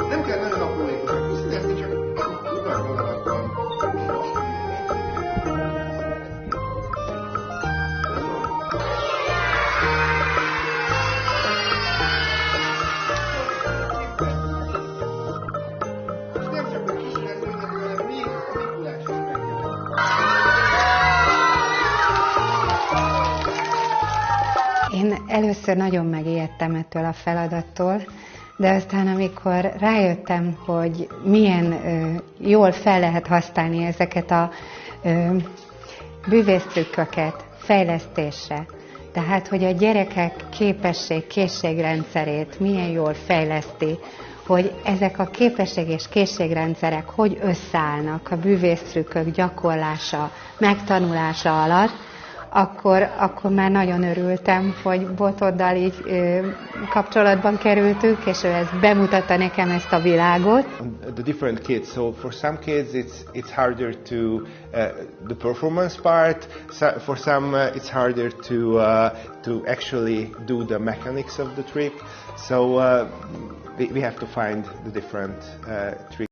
Nem kell nagyon aprólékosan kiszínezni, csak utalkodalakban. Nem csak a kis rendőrnek, hanem még a Mikulás is megjön. Én először nagyon megijedtem ettől a feladattól, de aztán amikor rájöttem, hogy milyen jól fel lehet használni ezeket a bűvésztrükköket fejlesztésre, tehát hogy a gyerekek készségrendszerét milyen jól fejleszti, hogy ezek a képesség és készségrendszerek hogy összeállnak a bűvésztrükkök gyakorlása, megtanulása alatt, akkor már nagyon örültem, hogy Botoddal így kapcsolatban kerültünk, és ő ezt bemutatta nekem ezt a világot. The different kids. So for some kids, it's harder to the performance part. For some, it's harder to actually do the mechanics of the trick. So we have to find the different tricks.